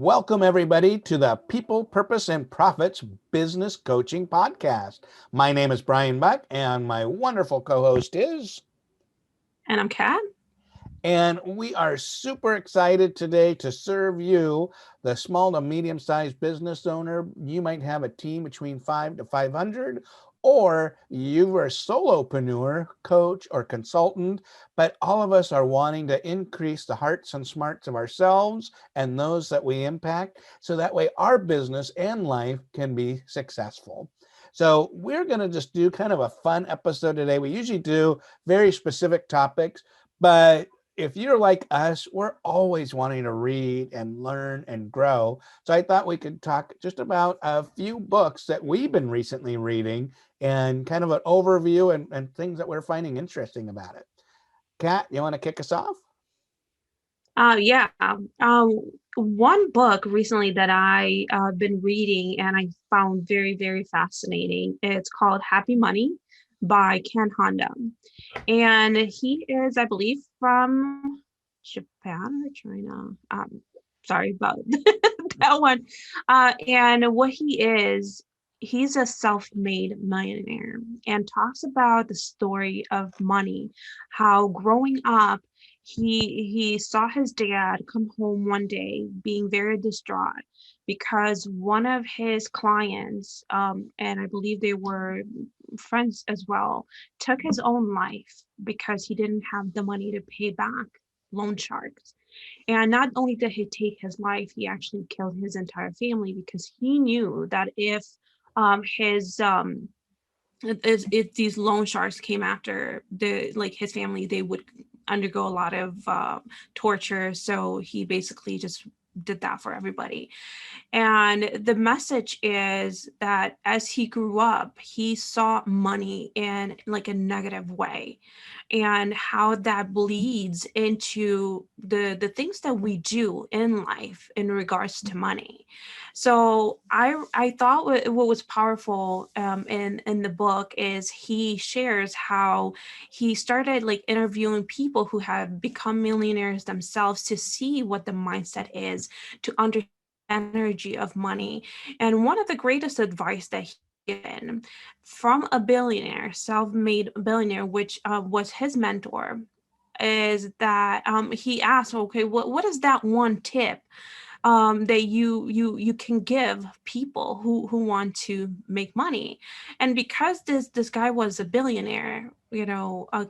Welcome, everybody, to the People, Purpose, and Profits Business Coaching Podcast. My name is Brian Buck, and my wonderful co-host is... And I'm Kat. And we are super excited today to serve you, the small to medium-sized business owner. You might have a team between 5 to 500, or you are a solopreneur, coach, or consultant, but all of us are wanting to increase the hearts and smarts of ourselves and those that we impact, so that way our business and life can be successful. So we're going to just do kind of a fun episode today. We usually do very specific topics, but if you're like us, we're always wanting to read and learn and grow. So I thought we could talk just about a few books that we've been recently reading and kind of an overview and things that we're finding interesting about it. Kat, you want to kick us off? Yeah. One book recently that I been reading and I found very, very fascinating. It's called Happy Money by Ken Honda. And he is, I believe, from Japan or China. Sorry about that one. And what he is, he's a self-made millionaire and talks about the story of money, how growing up he saw his dad come home one day being very distraught because one of his clients, and I believe they were friends as well, took his own life because he didn't have the money to pay back loan sharks. And not only did he take his life, he actually killed his entire family because he knew that his if these loan sharks came after the like his family, they would undergo a lot of torture. So he basically just did that for everybody. And the message is that as he grew up, he saw money in like a negative way, and how that bleeds into the things that we do in life in regards to money. So I thought what was powerful in the book is he shares how he started like interviewing people who have become millionaires themselves to see what the mindset is, to understand energy of money. And one of the greatest advice that he given from a billionaire, self-made billionaire, which was his mentor, is that he asked, okay, what is that one tip that you can give people who want to make money? And because this guy was a billionaire,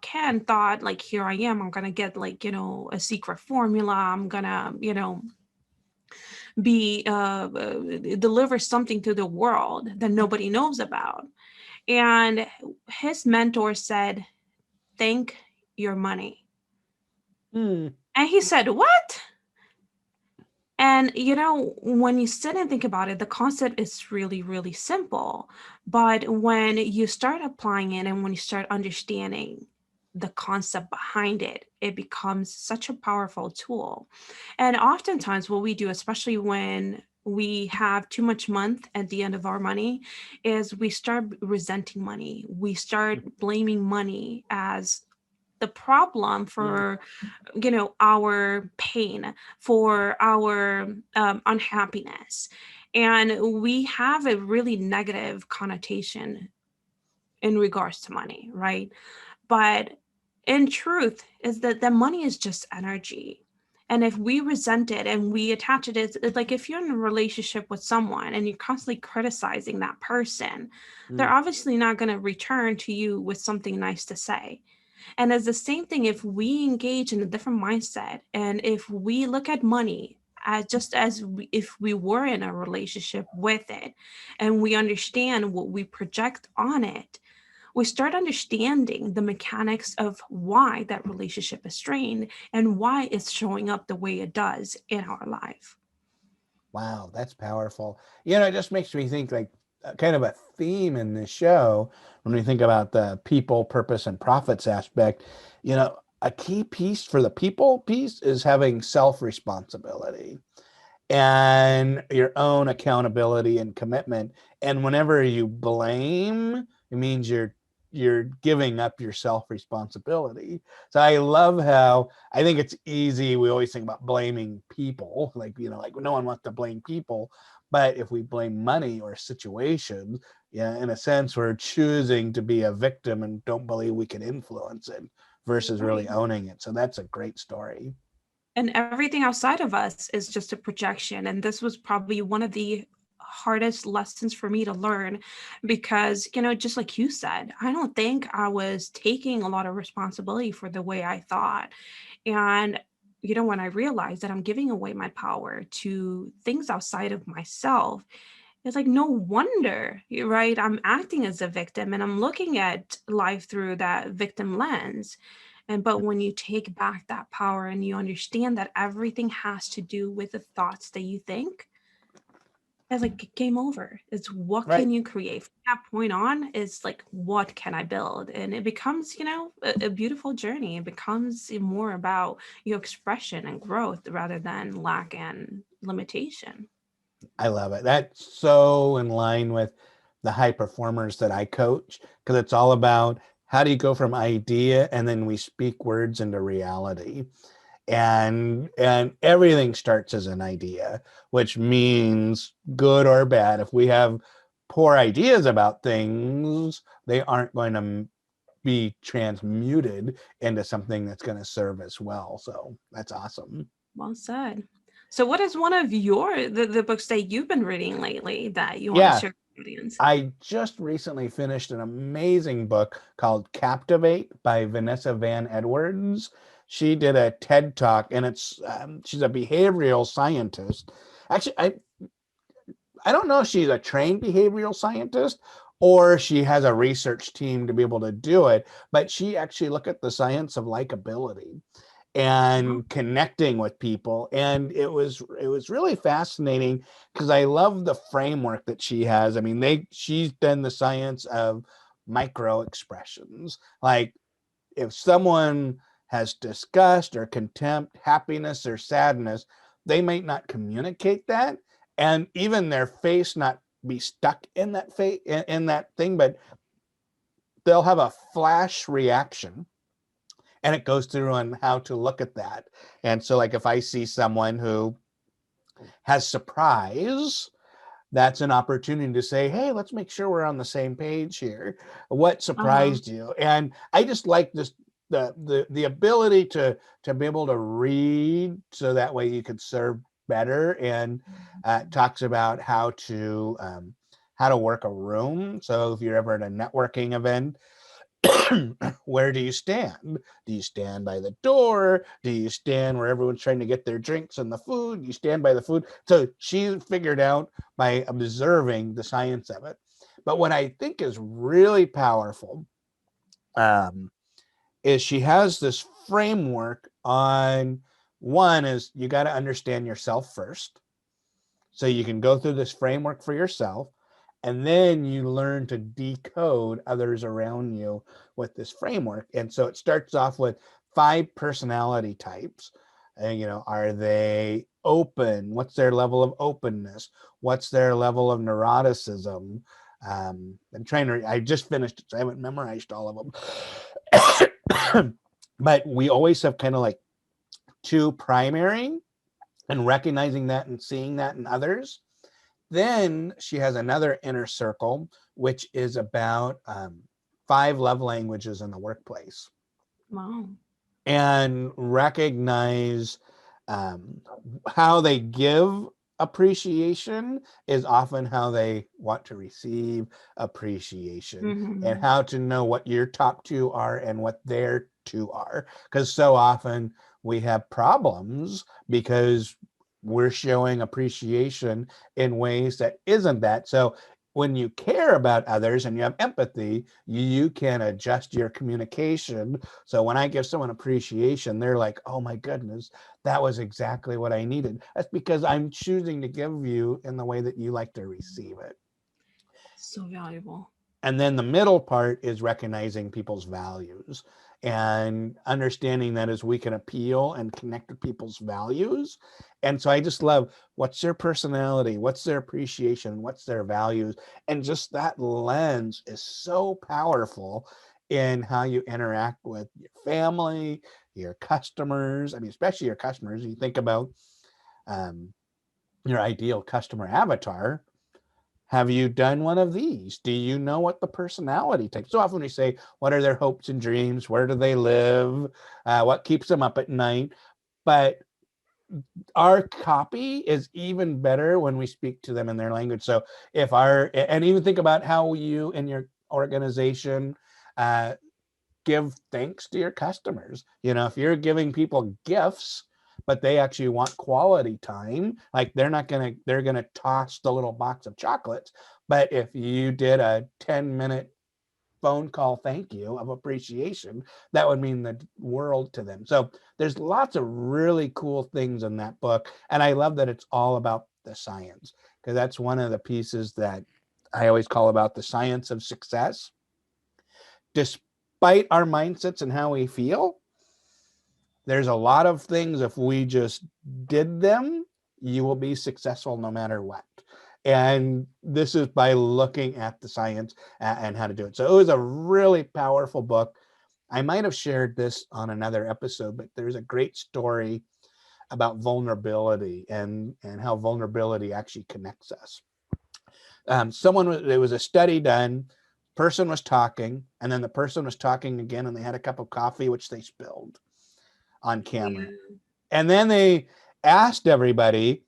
Ken thought like, here I am, I'm gonna get like, a secret formula, I'm gonna, be deliver something to the world that nobody knows about. And his mentor said, thank your money. Hmm. And he said, what? And when you sit and think about it, the concept is really, really simple. But when you start applying it and when you start understanding the concept behind it, it becomes such a powerful tool. And oftentimes, what we do, especially when we have too much month at the end of our money, is we start resenting money. We start blaming money as the problem for our pain, for our unhappiness. And we have a really negative connotation in regards to money, right? But in truth is that the money is just energy. And if we resent it and we attach it, it's like if you're in a relationship with someone and you're constantly criticizing that person, they're Hmm. obviously not going to return to you with something nice to say. And it's the same thing if we engage in a different mindset and if we look at money as just as if we were in a relationship with it, and we understand what we project on it, we start understanding the mechanics of why that relationship is strained and why it's showing up the way it does in our life. Wow, that's powerful. It just makes me think like kind of a theme in this show when we think about the people, purpose, and profits aspect. A key piece for the people piece is having self-responsibility and your own accountability and commitment. And whenever you blame, it means you're you're giving up your self responsibility. So I love how I think it's easy. We always think about blaming people, like, like no one wants to blame people. But if we blame money or situations, yeah, in a sense, we're choosing to be a victim and don't believe we can influence it versus really Right. owning it. So that's a great story. And everything outside of us is just a projection. And this was probably one of the hardest lessons for me to learn because, just like you said, I don't think I was taking a lot of responsibility for the way I thought. And, when I realized that I'm giving away my power to things outside of myself, it's like, no wonder, right? I'm acting as a victim and I'm looking at life through that victim lens. But when you take back that power and you understand that everything has to do with the thoughts that you think, it's like game over. It's what can Right. you create from that point on? Is like what can I build, and it becomes a beautiful journey. It becomes more about your expression and growth rather than lack and limitation. I love it. That's so in line with the high performers that I coach because it's all about how do you go from idea and then we speak words into reality. And everything starts as an idea, which means good or bad. If we have poor ideas about things, they aren't going to be transmuted into something that's going to serve us well. So that's awesome. Well said. So, what is one of the books that you've been reading lately that you want to Yeah, share with the audience? I just recently finished an amazing book called Captivate by Vanessa Van Edwards. She did a TED talk, and she's a behavioral scientist. Actually, I don't know if she's a trained behavioral scientist or she has a research team to be able to do it, but she actually looked at the science of likability Wow. and connecting with people, and it was really fascinating because I love the framework that she has. I mean, she's done the science of micro expressions, like if someone has disgust or contempt, happiness or sadness, they might not communicate that, and even their face not be stuck in that in that thing, but they'll have a flash reaction, and it goes through on how to look at that. And so, like, if I see someone who has surprise, that's an opportunity to say, hey, let's make sure we're on the same page here. What Uh-huh. surprised you? And I just like this, the ability to be able to read so that way you could serve better. And talks about how to work a room. So if you're ever at a networking event, where do you stand? Do you stand by the door? Do you stand where everyone's trying to get their drinks and the food? Do you stand by the food? So she figured out by observing the science of it. But what I think is really powerful um, is she has this framework on one is you got to understand yourself first. So you can go through this framework for yourself, and then you learn to decode others around you with this framework. And so it starts off with 5 personality types. And, are they open? What's their level of openness? What's their level of neuroticism? I just finished it, so I haven't memorized all of them. But we always have kind of like two primary, and recognizing that and seeing that in others. Then she has another inner circle, which is about 5 love languages in the workplace, Wow. and recognize um, how they give appreciation is often how they want to receive appreciation, and Hmm. how to know what your top two are and what their two are. Because so often we have problems because we're showing appreciation in ways that isn't that. So when you care about others and you have empathy, you can adjust your communication. So when I give someone appreciation, they're like, oh my goodness, that was exactly what I needed. That's because I'm choosing to give you in the way that you like to receive it. So valuable. And then the middle part is recognizing people's values and understanding that as we can appeal and connect with people's values, And so I just love what's their personality, what's their appreciation, what's their values. And just that lens is so powerful in how you interact with your family, your customers. I mean, especially your customers. You think about um, your ideal customer avatar. Have you done one of these? Do you know what the personality type? So often we say, what are their hopes and dreams? Where do they live? What keeps them up at night? But our copy is even better when we speak to them in their language. So if our, and even think about how you and your organization uh, give thanks to your customers. You know, if you're giving people gifts, but they actually want quality time, like they're gonna toss the little box of chocolates. But if you did a 10-minute phone call thank you of appreciation, that would mean the world to them. So there's lots of really cool things in that book. And I love that it's all about the science, because that's one of the pieces that I always call about the science of success. Despite our mindsets and how we feel, there's a lot of things, if we just did them, you will be successful no matter what. And this is by looking at the science and how to do it. So it was a really powerful book. I might have shared this on another episode, but there's a great story about vulnerability and how vulnerability actually connects us. There was a study done. Person was talking, and then the person was talking again, and they had a cup of coffee which they spilled on Oh, camera. yeah. And then they asked everybody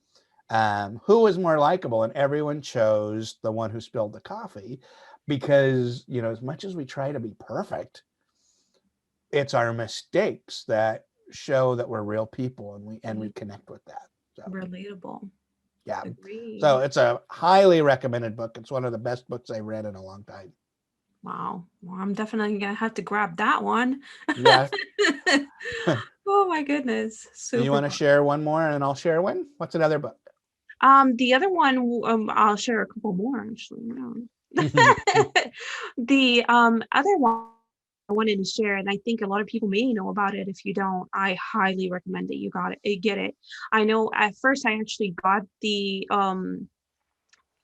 who was more likable, and everyone chose the one who spilled the coffee, because as much as we try to be perfect, it's our mistakes that show that we're real people, and we Mhm. connect with that. So Relatable. yeah, so Agree. it's a highly recommended book. It's one of the best books I read in a long time. Wow. Well, I'm definitely gonna have to grab that one. Yeah. Oh my goodness. You Super want to fun. share one more and I'll share one? What's another book? The other one, I'll share a couple more actually. The other one I wanted to share, and I think a lot of people may know about it. If you don't, I highly recommend that you get it. I know at first I actually got the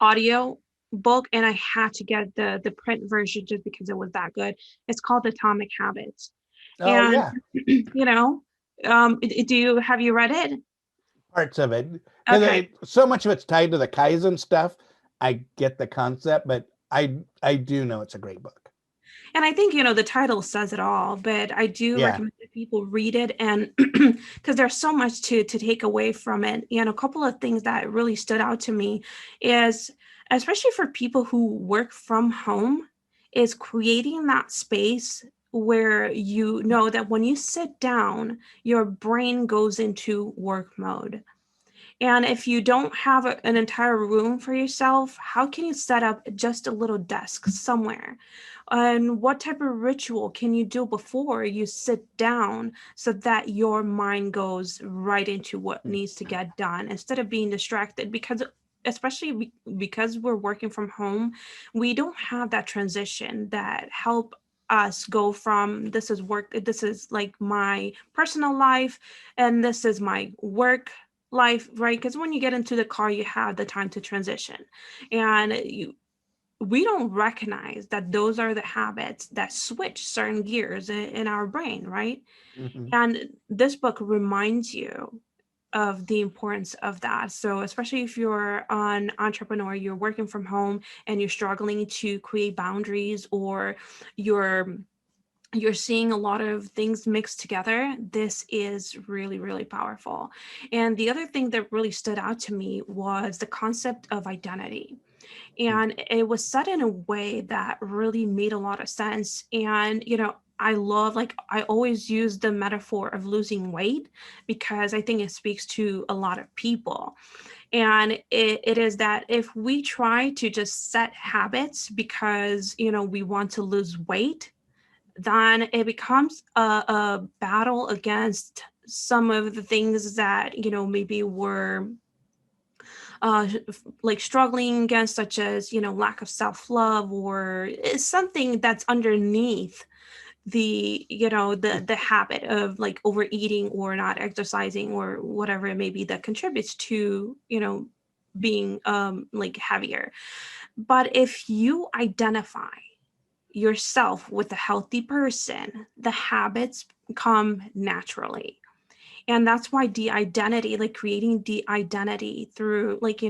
audio book and I had to get the print version just because it was that good. It's called Atomic Habits. Oh And yeah, you know, do you have you read it? parts of it, Okay. because so much of it's tied to the Kaizen stuff. I get the concept, but I do know it's a great book. And I think, the title says it all, but I do Yeah. recommend that people read it and because there's so much to take away from it. And a couple of things that really stood out to me is especially for people who work from home is creating that space where you know that when you sit down, your brain goes into work mode. And if you don't have an entire room for yourself, how can you set up just a little desk somewhere? And what type of ritual can you do before you sit down so that your mind goes right into what needs to get done instead of being distracted? Because especially because we're working from home, we don't have that transition that help us go from this is work, this is like my personal life, and this is my work life, right? Because when you get into the car, you have the time to transition. And we don't recognize that those are the habits that switch certain gears in our brain, right? Mhm. And this book reminds you of the importance of that. So, especially if you're an entrepreneur, you're working from home and you're struggling to create boundaries or you're you're seeing a lot of things mixed together, this is really, really powerful. And the other thing that really stood out to me was the concept of identity. And it was said in a way that really made a lot of sense. And, I love, like, I always use the metaphor of losing weight because I think it speaks to a lot of people. And it is that if we try to just set habits because, we want to lose weight, then it becomes a battle against some of the things that maybe we're like struggling against, such as lack of self-love or something that's underneath the habit of like overeating or not exercising or whatever it may be that contributes to being like heavier. But if you identify yourself with a healthy person, the habits come naturally. And that's why de-identity, like creating de-identity through like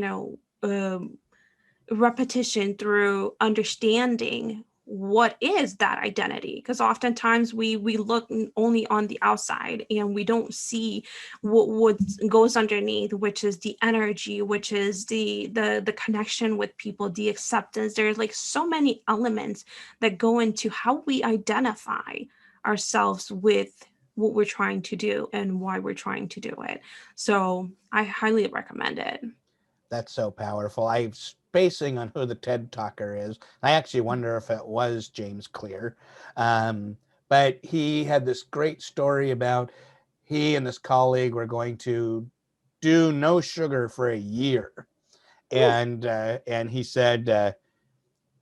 repetition, through understanding what is that identity, because oftentimes we look only on the outside and we don't see what goes underneath, which is the energy, which is the connection with people, the acceptance. There's like so many elements that go into how we identify ourselves with what we're trying to do and why we're trying to do it. So I highly recommend it. That's so powerful. I'm spacing on who the TED Talker is. I actually wonder if it was James Clear. Um, but he had this great story about he and this colleague were going to do no sugar for a year. Ooh, And he said,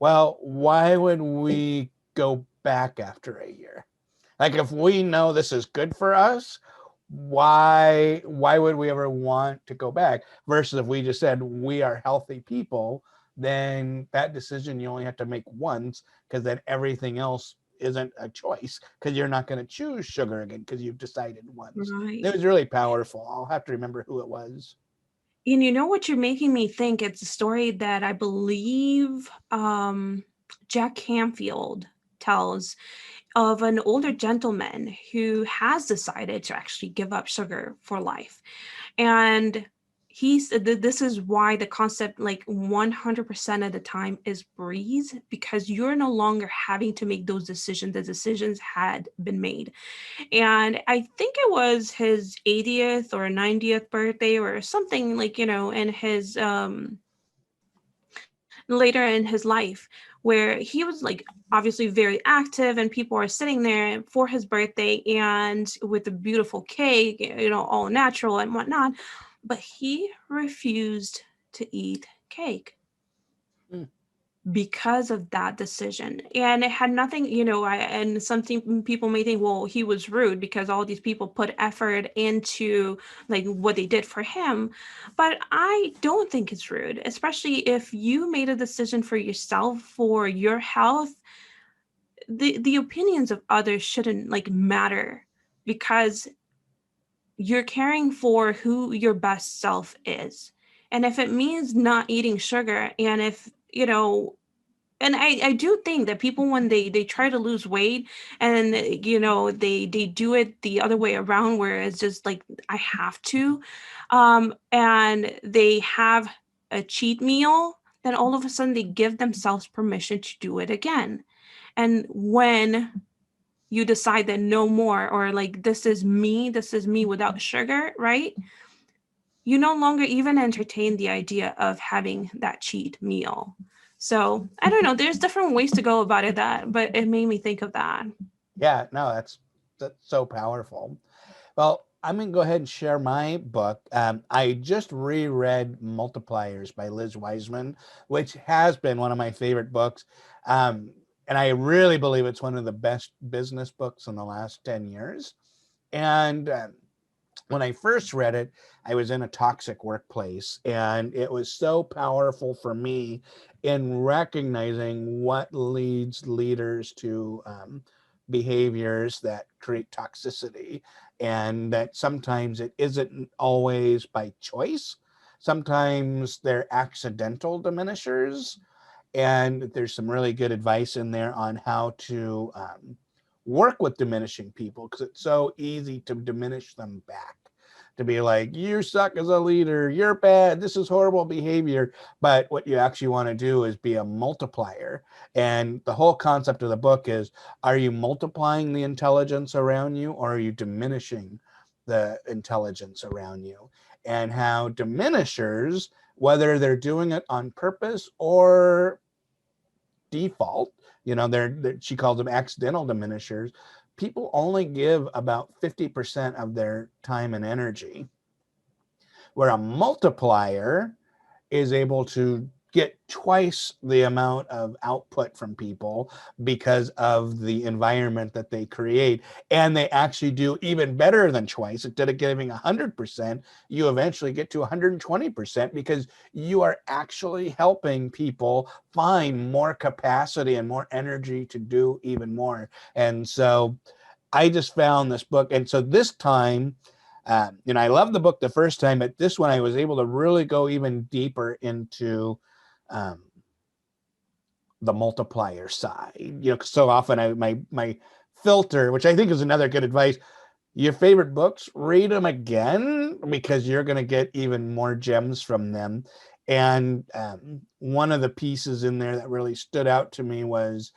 well, why would we go back after a year? Like if we know this is good for us, why would we ever want to go back? Versus if we just said we are healthy people, then that decision you only have to make once, because then everything else isn't a choice, because you're not going to choose sugar again because you've decided once. It right. was really powerful. I'll have to remember who it was. And you know what you're making me think? It's a story that I believe Jack Canfield tells of an older gentleman who has decided to actually give up sugar for life. And he said that this is why the concept, like 100% of the time, is breeze, because you're no longer having to make those decisions. The decisions had been made. And I think it was his 80th or 90th birthday or something, like in his later in his life, where he was like obviously very active and people are sitting there for his birthday and with a beautiful cake, all natural and whatnot, but he refused to eat cake Mm. because of that decision. And it had nothing, and something people may think, well, he was rude because all these people put effort into like what they did for him. But I don't think it's rude, especially if you made a decision for yourself, for your health. The opinions of others shouldn't like matter, because you're caring for who your best self is. And if it means not eating sugar, and if and I do think that people, when they try to lose weight, and they do it the other way around, where it's just like I have to, and they have a cheat meal, then all of a sudden they give themselves permission to do it again. And when you decide that no more, or like this is me without sugar, right? You no longer even entertain the idea of having that cheat meal. So I don't know. There's different ways to go about it, but it made me think of that. Yeah, no, that's so powerful. Well, I'm going to go ahead and share my book. I just reread Multipliers by Liz Wiseman, which has been one of my favorite books. Um, and I really believe it's one of the best business books in the last 10 years. And when I first read it, I was in a toxic workplace, and it was so powerful for me in recognizing what leads leaders to behaviors that create toxicity, and that sometimes it isn't always by choice. Sometimes they're accidental diminishers, and there's some really good advice in there on how to work with diminishing people, because it's so easy to diminish them back, to be like, you suck as a leader, you're bad, this is horrible behavior. But what you actually want to do is be a multiplier. And the whole concept of the book is, are you multiplying the intelligence around you, or are you diminishing the intelligence around you? And how diminishers, whether they're doing it on purpose or default, she calls them accidental diminishers. People only give about 50% of their time and energy, where a multiplier is able to get twice the amount of output from people because of the environment that they create. And they actually do even better than twice. Instead of giving 100%, you eventually get to 120% because you are actually helping people find more capacity and more energy to do even more. And so I just found this book. And so this time, I loved the book the first time, but this one I was able to really go even deeper into um, the multiplier side. So often my filter, which I think is another good advice, your favorite books, read them again because you're going to get even more gems from them. And one of the pieces in there that really stood out to me was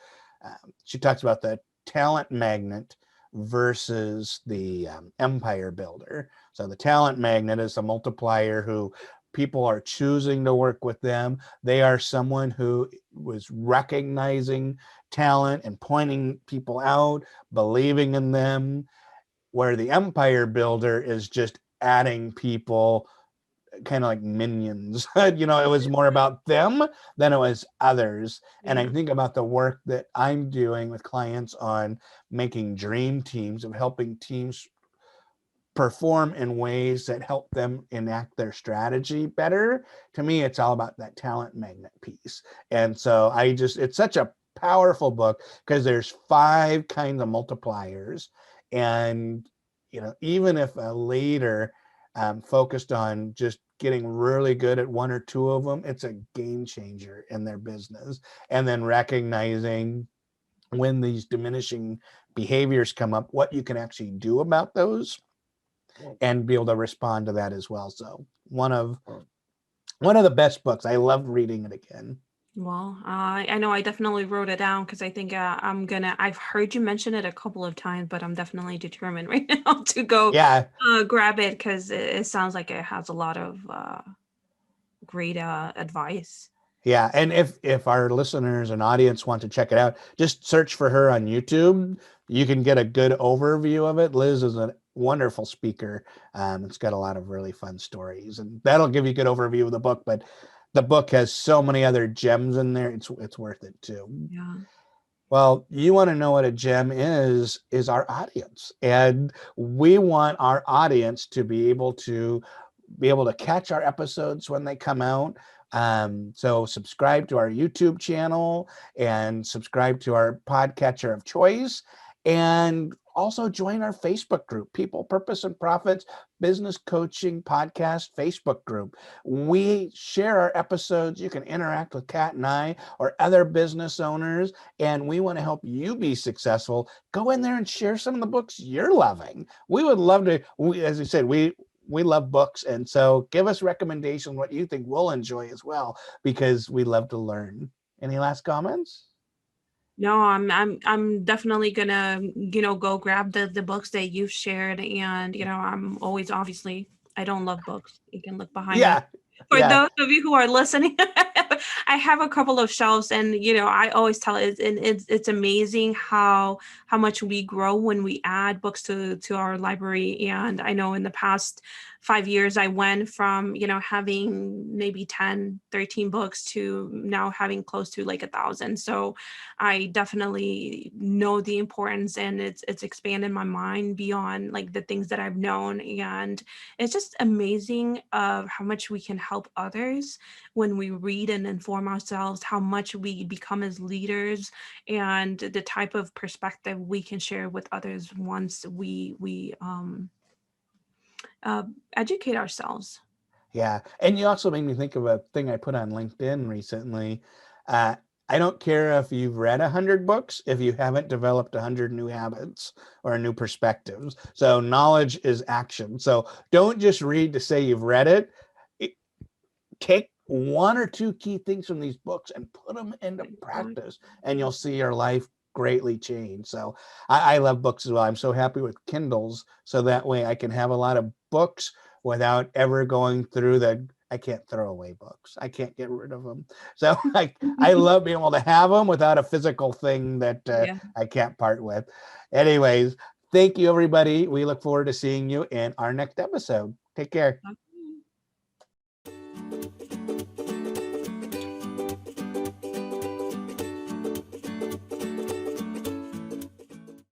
she talks about the talent magnet versus the empire builder. So the talent magnet is a multiplier who people are choosing to work with them. They are someone who was recognizing talent and pointing people out, believing in them, where the empire builder is just adding people kind of like minions. It was more about them than it was others. And I Yeah. think about the work that I'm doing with clients on making dream teams, of helping teams perform in ways that help them enact their strategy better. To me, it's all about that talent magnet piece. And so it's such a powerful book because there's 5 kinds of multipliers. And, even if a leader focused on just getting really good at 1 or 2 of them, it's a game changer in their business. And then recognizing when these diminishing behaviors come up, what you can actually do about those and be able to respond to that as well. So one of the best books. I loved reading it again. Well, I know I definitely wrote it down because I think I've heard you mention it a couple of times, but I'm definitely determined right now to go Yeah, grab it because it sounds like it has a lot of great advice. yeah. And if our listeners and audience want to check it out, just search for her on YouTube. You can get a good overview of it. Liz is a wonderful speaker. It's got a lot of really fun stories, and that'll give you a good overview of the book. But the book has so many other gems in there. It's worth it too. Yeah. Well, you want to know what a gem is our audience. And we want our audience to be able to catch our episodes when they come out. So subscribe to our YouTube channel and subscribe to our podcatcher of choice. And also join our Facebook group, People, Purpose, and Profits Business Coaching Podcast Facebook group. We share our episodes. You can interact with Kat and I or other business owners, and we want to help you be successful. Go in there and share some of the books you're loving. We would love to, as I said, we love books, and so give us recommendations what you think we'll enjoy as well, because we love to learn. Any last comments? No, I'm definitely gonna, go grab the books that you've shared, and I'm always, obviously, I don't love books. You can look behind me. Yeah, For yeah, those of you who are listening, I have a couple of shelves, and I always tell it, and it's amazing how much we grow when we add books to our library. And I know in the past 5 years, I went from having maybe 10, 13 books to now having close to like 1,000. So I definitely know the importance, and it's expanded my mind beyond like the things that I've known. And it's just amazing of how much we can help others when we read and inform ourselves, how much we become as leaders, and the type of perspective we can share with others once we uh, educate ourselves. yeah. And you also made me think of a thing I put on LinkedIn recently. Uh, I don't care if you've read 100 books if you haven't developed 100 new habits or new perspectives. So knowledge is action. So don't just read to say you've read it. Take 1 or 2 key things from these books and put them into practice, and you'll see your life greatly change. So I love books as well. I'm so happy with Kindles, so that way I can have a lot of books without ever going through I can't throw away books. I can't get rid of them. So I love being able to have them without a physical thing that Yeah. I can't part with. Anyways, thank you, everybody. We look forward to seeing you in our next episode. Take care.